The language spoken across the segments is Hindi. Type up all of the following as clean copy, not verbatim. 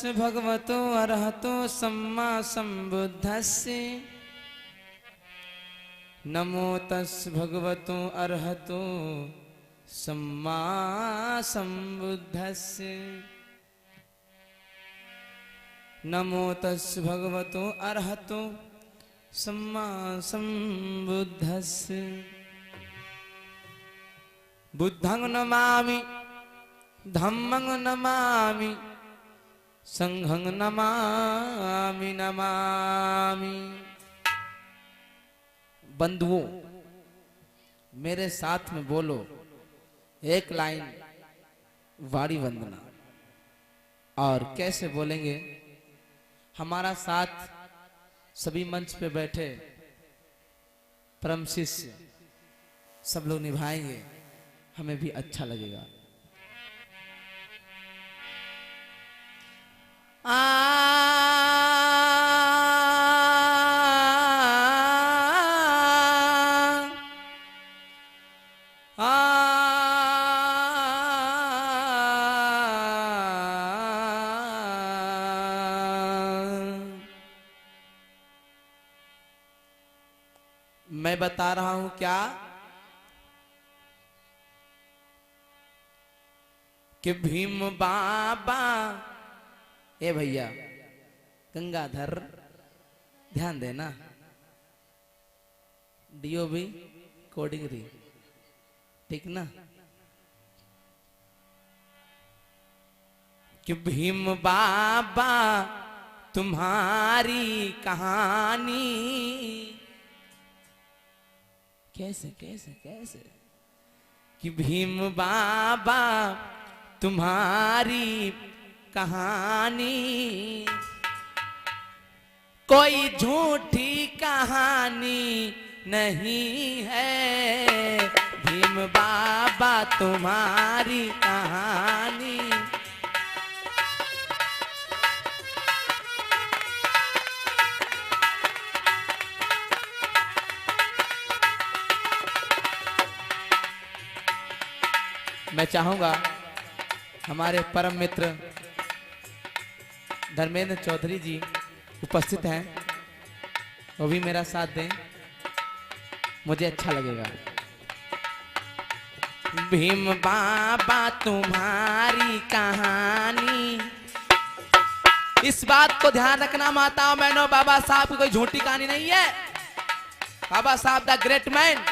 तस् भगवतो अरहतो सम्मा संबुद्धस्य। नमो तस् भगवतो अरहतो सम्मा संबुद्धस्य। नमो तस् भगवतो अरहतो सम्मा संबुद्धस्य। बुद्धं नमामि धम्मं नमामि संघं नमामि नमामि। बंधुओं, मेरे साथ में बोलो एक लाइन वाणी वंदना। और कैसे बोलेंगे? हमारा साथ सभी मंच पे बैठे परम शिष्य सब लोग निभाएंगे, हमें भी अच्छा लगेगा। मैं बता रहा हूं क्या कि भीम बाबा, ए भैया गंगाधर ध्यान देना, डीओबी कोडिंग रही, ठीक ना? कि भीम बाबा तुम्हारी कहानी कैसे कैसे कैसे कि भीम बाबा तुम्हारी कहानी कोई झूठी कहानी नहीं है। भीम बाबा तुम्हारी कहानी मैं चाहूंगा हमारे परम मित्र धर्मेंद्र चौधरी जी उपस्थित हैं, वो भी मेरा साथ दें, मुझे अच्छा लगेगा। भीम बाबा तुम्हारी कहानी, इस बात को ध्यान रखना माताओं बहनों, बाबा साहब की कोई झूठी कहानी नहीं है। बाबा साहब द ग्रेट मैन,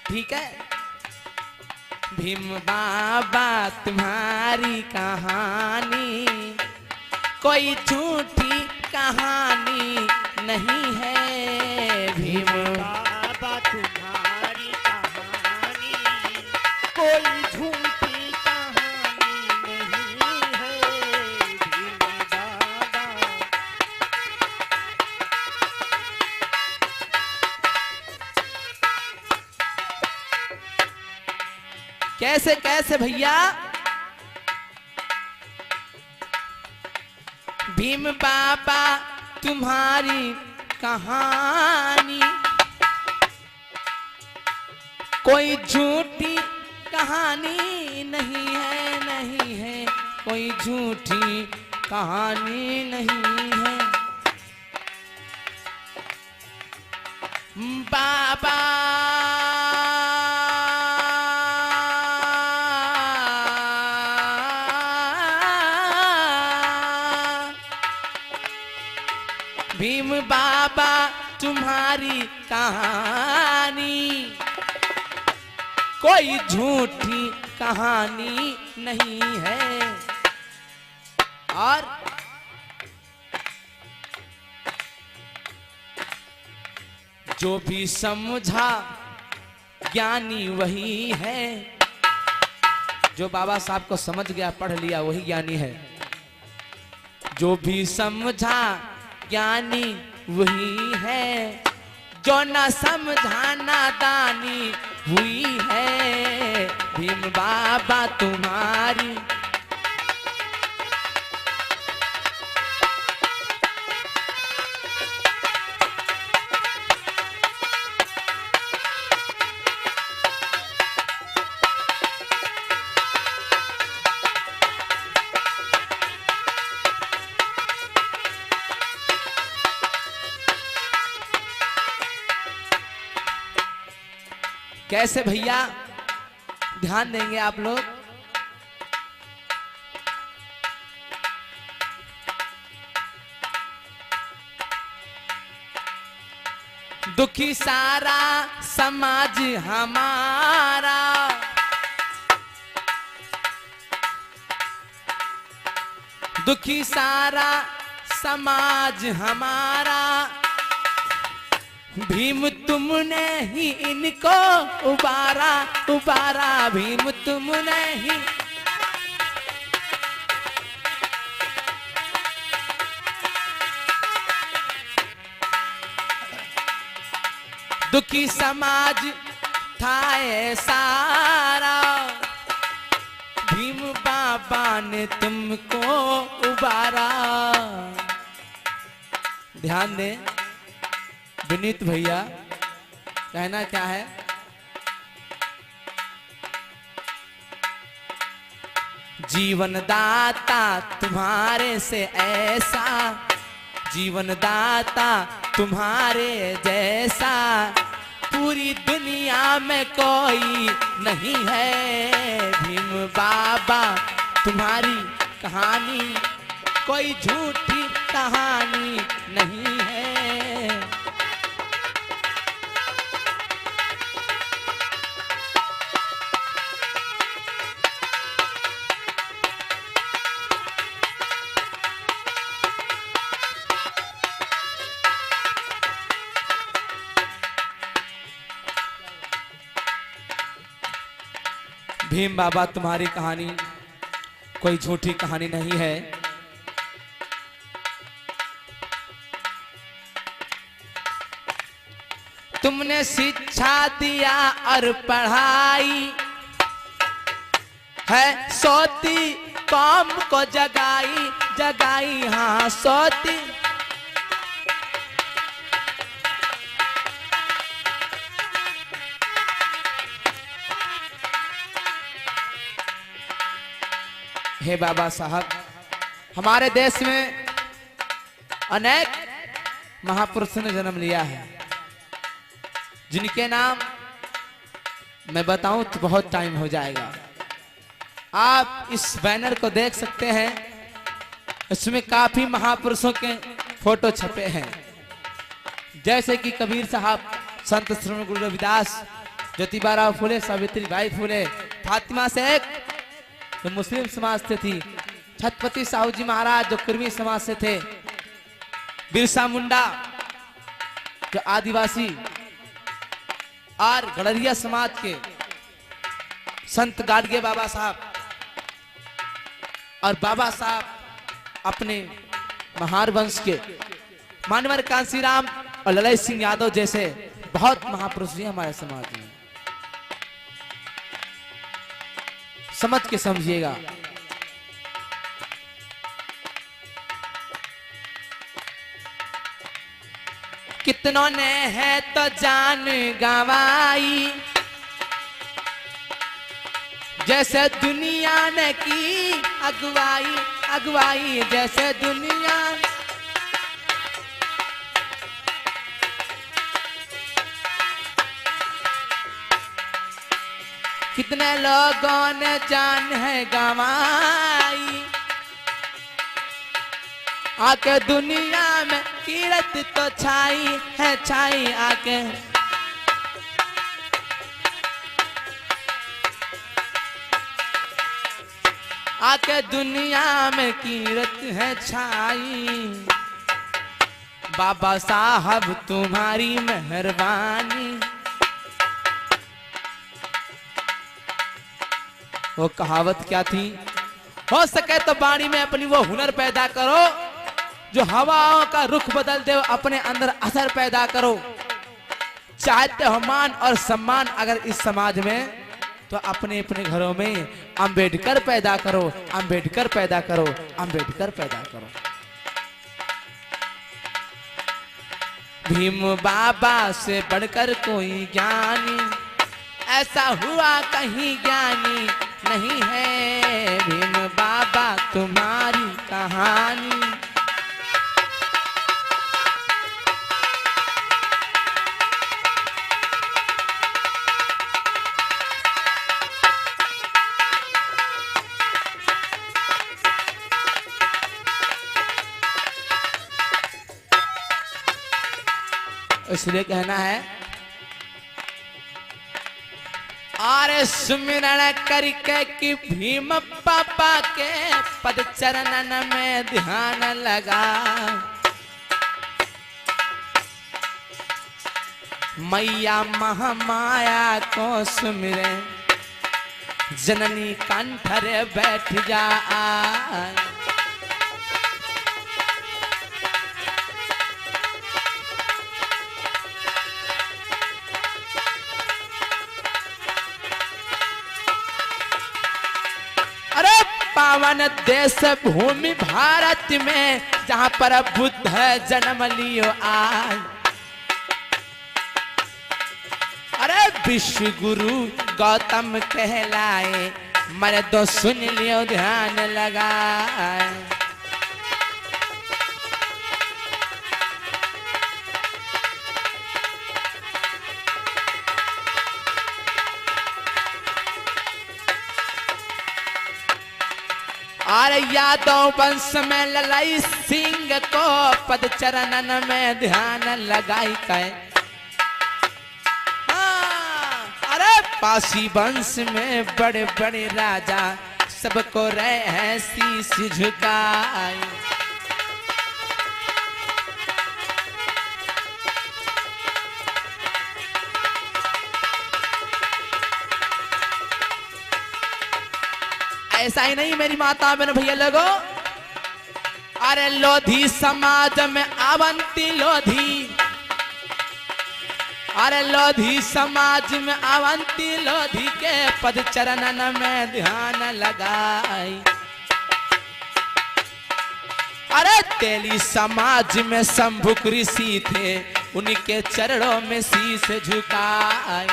ठीक है? भीम बाबा तुम्हारी कहानी कोई झूठी कहानी नहीं है। भीम बाबा तुम्हारी कहानी कोई झूठी कहानी नहीं है। भीम बाबा कैसे कैसे भैया? भीम बाबा तुम्हारी कहानी कोई झूठी कहानी नहीं है, नहीं है, कोई झूठी कहानी नहीं है। बाबा भीम बाबा तुम्हारी कहानी कोई झूठी कहानी नहीं है। और जो भी समझा ज्ञानी वही है। जो बाबा साहब को समझ गया, पढ़ लिया, वही ज्ञानी है। जो भी समझा ज्ञानी वही है, जो न समझा नादानी हुई है। भीम बाबा तुम्हारी कैसे भैया, ध्यान देंगे आप लोग। दुखी सारा समाज हमारा, दुखी सारा समाज हमारा, भीम तुमने ही इनको उबारा, उबारा भीम तुमने ही। दुखी समाज था ये सारा, भीम बाबा ने तुमको उबारा। ध्यान दें विनीत भैया, कहना क्या है? जीवन दाता तुम्हारे से ऐसा, जीवन दाता तुम्हारे जैसा, पूरी दुनिया में कोई नहीं है। भीम बाबा तुम्हारी कहानी कोई झूठी कहानी नहीं है। भीम बाबा तुम्हारी कहानी कोई झूठी कहानी नहीं है। तुमने शिक्षा दिया और पढ़ाई है, सोती कौम को जगाई, जगाई हाँ सोती। हे बाबा साहब, हमारे देश में अनेक महापुरुषों ने जन्म लिया है, जिनके नाम मैं बताऊं तो बहुत टाइम हो जाएगा। आप इस बैनर को देख सकते हैं, इसमें काफी महापुरुषों के फोटो छपे हैं, जैसे कि कबीर साहब, संत श्रवण गुरु रविदास, ज्योतिबा राव फुले, सावित्री बाई फुले, फातिमा शेख जो मुस्लिम समाज से थी, छत्रपति साहू जी महाराज जो कुर्मी समाज से थे, बिरसा मुंडा जो आदिवासी, और गड़रिया समाज के संत गाडगे बाबा साहब, और बाबा साहब अपने महार वंश के मानवर कांसीराम और ललित सिंह यादव जैसे बहुत महापुरुष हैं हमारे समाज में। समझ के समझिएगा। कितनों ने है तो जान गंवाई, जैसे दुनिया ने की अगुवाई, अगुवाई जैसे दुनिया। कितने लोगों ने जान है गंवाई, आके दुनिया में कीरत तो छाई है, छाई आके। आके दुनिया में कीरत है छाई। बाबा साहब तुम्हारी मेहरबानी। वो कहावत क्या थी? हो सके तो वाणी में अपनी वो हुनर पैदा करो जो हवाओं का रुख बदल दे, अपने अंदर असर पैदा करो। चाहते हो मान और सम्मान अगर इस समाज में, तो अपने अपने घरों में अंबेडकर पैदा करो, अंबेडकर पैदा करो, अंबेडकर पैदा करो। भीम बाबा से बढ़कर कोई ज्ञानी ऐसा हुआ कहीं ज्ञानी नहीं है। भीम बाबा तुम्हारी कहानी। इसलिए कहना है, आरे सुमिरन करके कि भीम पापा के पद चरणन में ध्यान लगा। मैया महामाया को सुमिरे जननी कंठर बैठ जा। अरे पावन देश भूमि भारत में जहां पर बुद्ध जन्म लियो आज। अरे विश्व गुरु गौतम कहलाए, मन तो सुन लियो ध्यान लगाए। अरे यादव वंश में ललाई सिंह को पद चरणन में ध्यान लगाई कहे। पासी वंश में बड़े बड़े राजा सबको रहे हैं शीश झुकाए। ऐसा ही नहीं मेरी माता बहन भैया लोगो, अरे लोधी समाज में अवंती लोधी, अरे लोधी समाज में अवंती लोधी के पद चरणन में ध्यान लगाई। अरे तेली समाज में शंभु ऋषि थे, उनके चरणों में शीश झुकाए।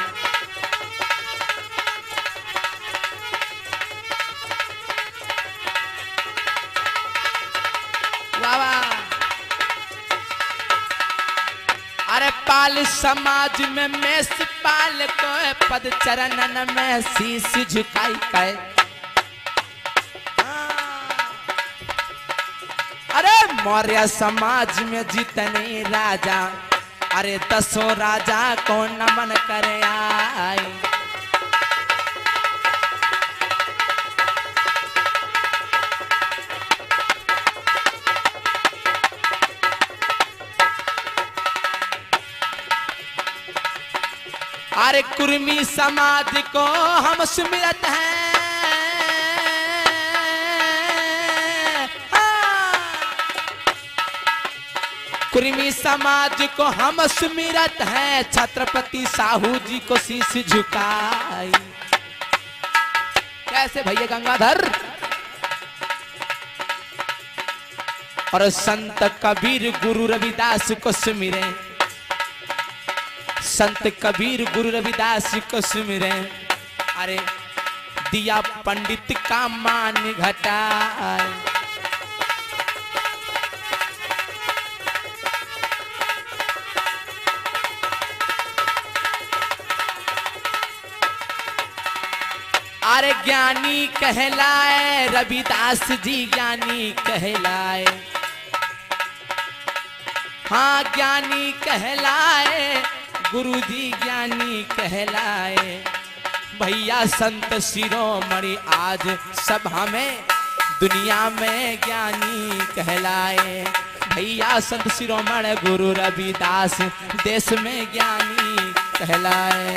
अरे पाल समाज में मेष पाल को पद चरणन में शीश झुकाई कहे। अरे मौर्य समाज में जितने राजा, अरे 10 राजा को नमन करे आए। अरे कुर्मी समाज को हम सुमिरत हैं, कुर्मी समाज को हम सुमिरत हैं, छत्रपति साहू जी को शीश झुकाई। कैसे भैया गंगाधर? और संत कबीर गुरु रविदास को सुमिरे, संत कबीर गुरु रविदास को सुमिरे। अरे दिया पंडित का मान घटाए। अरे ज्ञानी कहलाए रविदास जी, ज्ञानी कहलाए। हाँ ज्ञानी कहलाए गुरुजी, ज्ञानी कहलाए। भैया संत शिरोमणि आज सभा में दुनिया में ज्ञानी कहलाए। भैया संत शिरोमणि गुरु रविदास देश में ज्ञानी कहलाए।